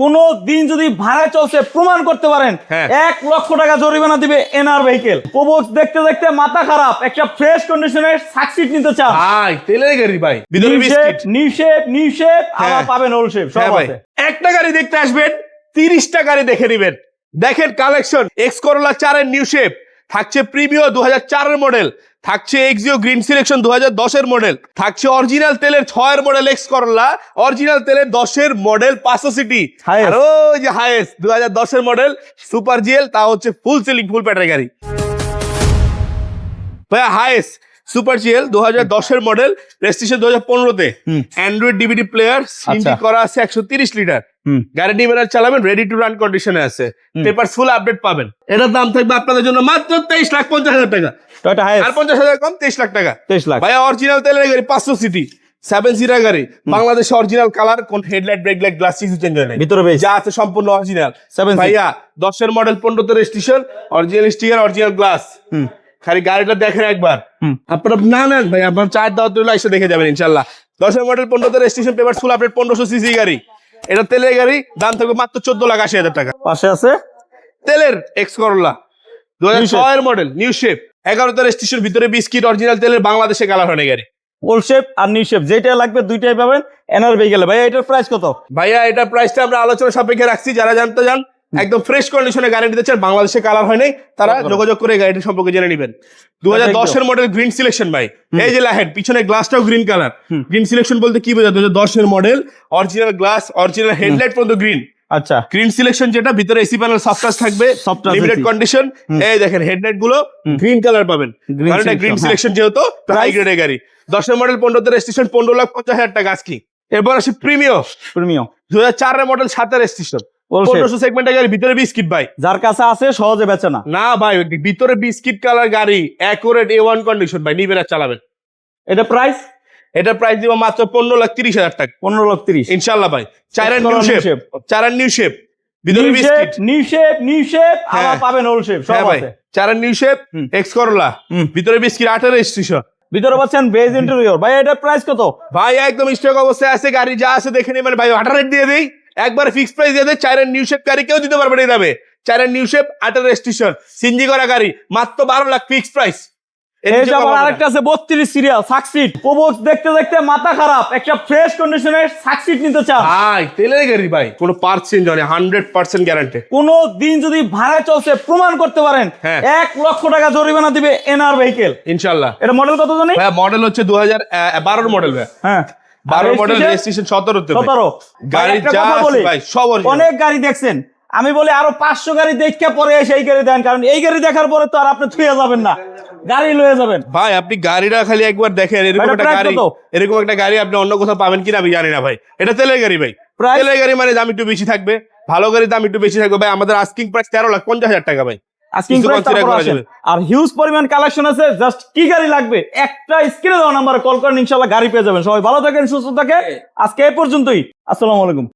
কোনো দিন যদি ভাড়া চলছে প্রমাণ করতে পারেন 1 লক্ষ টাকা জরিমানা দিবে এনআর ভেহিকেল। প্রবক্স দেখতে দেখতে মাথা খারাপ, একটা ফ্রেশ কন্ডিশনের সাকসিড নিতে চান ভাই তেলের গাড়ি ভাই, ভিতরে বিস্কিট, নিউ শেপ আবার পাবেন ওল্ড শেপ সব আছে। একটা গাড়ি দেখতে আসবেন 30টা গাড়ি দেখে নেবেন। দেখেন কালেকশন, এক্স করোলা 4 এর নিউ শেপ থাকছে, প্রিমিও 2004 এর মডেল থাকছে, এক্সিও গ্রিন সিলেকশন 2010 এর মডেল থাকছে, অরিজিনাল তেলের 6 এর মডেল এক্স করোলা, অরিজিনাল তেলের 10 এর মডেল 500 সিটি, আর ওই যে হাইয়েস্ট 2010 এর মডেল সুপার জিএল, তা হচ্ছে ফুল সিলিং ফুল প্যাটার গাড়ি ভাইয়া। হাইয়েস্ট সুপার জিএল 2010 এর মডেল, রেজিস্ট্রেশন 2015 তে, অ্যান্ড্রয়েড ডিভিডি প্লেয়ার, সিএনজি করা আছে 130 লিটার, গাড়ি নিবেন চালাবেন, রেডি টু রান কন্ডিশনে আছে, পেপারস ফুল আপডেট পাবেন। এটার দাম থাকবে আপনাদের জন্য মাত্র 23,50,000 টাকা, আর 50,000 কম 23 লাখ টাকা। 23 লাখ ভাইয়া অরিজিনাল তেলের গাড়ি 500 সিটি 7 সিটার গাড়ি, বাংলাদেশে অরিজিনাল কালার, কোন হেডলাইট ব্রেক লাইট গ্লাস কিছু চেঞ্জ হয় নাই, ভিতরে যা আছে সম্পূর্ণ অরিজিনাল। ভাইয়া 10 এর মডেল 15 তে registration, original sticker, original glass, খালি গাড়িটা দেখেন একবার। আপনারা না নেন ভাই, আপনার চার দাওয়াত দিলে এসে দেখে যাবেন ইনশাআল্লাহ। 10 এর মডেল 15 তে registration, paper full update, 1500 CC গাড়ি, এটা তেলের গাড়ি, দাম থাকবে মাত্র 14,80,000 টাকা। পাশে আছে তেলের এক্স করোলা 2006 এর মডেল নিউ শেপ, 11 তে রেজিস্ট্রেশন, ভিতরে বিস্কিট, অরিজিনাল তেলের, বাংলাদেশে কালার হয় না গাড়ি, ওল্ড শেপ আর নিউ শেপ যেটা লাগবে দুইটাই পাবেন এনআর ভেহিকেলে। ভাই এটার প্রাইস কত? ভাইয়া এটা প্রাইসটা আমরা আলোচনা সাপেক্ষে রাখছি, যারা জানতে চান একদম ফ্রেশ কন্ডিশনে গাড়ি নিতে চান, বাংলাদেশে কালার হয় নাই, তারা যোগাযোগ করে গাড়িটি সম্পর্কে জেনে নেবেন। 2010 এর মডেল গ্রিন সিলেকশন ভাই, এই যে লাইট পিছনে গ্লাসটাও গ্রিন কালার। গ্রিন সিলেকশন বলতে কি বোঝায়? 2010 এর model, original glass, original headlight পর্যন্ত গ্রিন। আচ্ছা, গ্রিন সিলেকশন যেটা, ভিতরে এসি প্যানেল সফট টাচ থাকবে, লিমিটেড কন্ডিশন। এই দেখেন হেডলাইট গুলো গ্রিন কালার পাবেন, কারণ এটা গ্রিন সিলেকশন যেহেতু হাই গ্রেডের গাড়ি। 10 এর মডেল 15 তে রেজিস্ট্রেশন, 15,50,000 টাকা আজকে। এরপর আসে প্রিমিও 2004 এর মডেল 7 এর রেজিস্ট্রেশন, 1500 সেগমেন্টের গাড়ি, ভিতরে বিস্কিট ভাই, যার কাছে আছে সহজে বেচে না। না ভাই, ভিতরে বিস্কিট কালার গাড়ি, অ্যাকুরেট A1 কন্ডিশন ভাই, নিবেন আর চালাবেন। এটা প্রাইস দিব মাত্র 15,30,000 টাকা, 15,30,000 ইনশাআল্লাহ ভাই। 4 এর নিউ শেপ, ভিতরে বিস্কিট, নিউ শেপ আবার পাবেন ওল্ড শেপ সব আছে। 4 এর নিউ শেপ এক্স করোলা, ভিতরে বিস্কিট, 8 এর রেজিস্ট্রেশন, ভিতরে পাচ্ছেন বেজ ইন্টেরিয়র। ভাই এটার প্রাইস কত? ভাই একদম স্টক অবস্থায় আছে, গাড়ি যা আছে দেখে নেবেন ভাই, 8 রেট দিয়ে দেই, একবার ফিক্স প্রাইস দিয়ে দেয়। 4 এর নিউ শেপ গাড়ি কেউ দিতে পারবে না, যাবে 4 এর নিউ শেপ, 8 এর রেজিস্ট্রেশন, সিএনজি করা গাড়ি, মাত্র 12 লাখ ফিক্স প্রাইস। এই যে আবার আরেকটা আছে 32 সিরিয়াল সাকসিড, প্রবক্স দেখতে দেখতে মাথা খারাপ, একটা ফ্রেশ কন্ডিশনের সাকসিড নিতে চান ভাই তেলের গাড়ি ভাই, কোনো পার্ট চেঞ্জ হয় না, 100% গ্যারান্টি। কোনো দিন যদি ভাড়া চলছে প্রমাণ করতে পারেন 1 লক্ষ টাকা জরিমানা দিবে এনআর ভেহিকেল ইনশাআল্লাহ। এটা মডেল কত জানি ভাই? মডেল হচ্ছে 2012 মডেল ভাই। 12 মডেল, রেজিস্ট্রেশন 17 তে। গাড়ি যা আছে ভাই সব অরিজিনাল। অনেক গাড়ি দেখছেন, আমি বলি আরো 500 গাড়ি দেখে পরে এসে এই গাড়ি দেন, কারণ এই গাড়ি দেখার পরে তো আর আপনি থুয়ে যাবেন না, গাড়ি লয়ে যাবেন। ভাই আপনি গাড়িটা খালি একবার দেখেন, এরকম একটা গাড়ি আপনি অন্য কোথাও পাবেন কিনা আমি জানি না ভাই। এটা তেলের গাড়ি ভাই, তেলের গাড়ি মানে দাম একটু বেশি থাকবে, ভালো গাড়ির দাম একটু বেশি থাকবে ভাই। আমাদের আস্কিং প্রাইস 13,50,000 টাকা ভাই, আস্কিং প্রাইস। আর হিউজ পরিমাণ কালেকশন আছে, জাস্ট কি গাড়ি লাগবে একটা স্ক্রিনে দেওয়া নাম্বারে কল করেন, ইনশাআল্লাহ গাড়ি পেয়ে যাবেন। সবাই ভালো থাকেন, সুস্থ থাকেন, আজকে এই পর্যন্তই। আসসালামু আলাইকুম।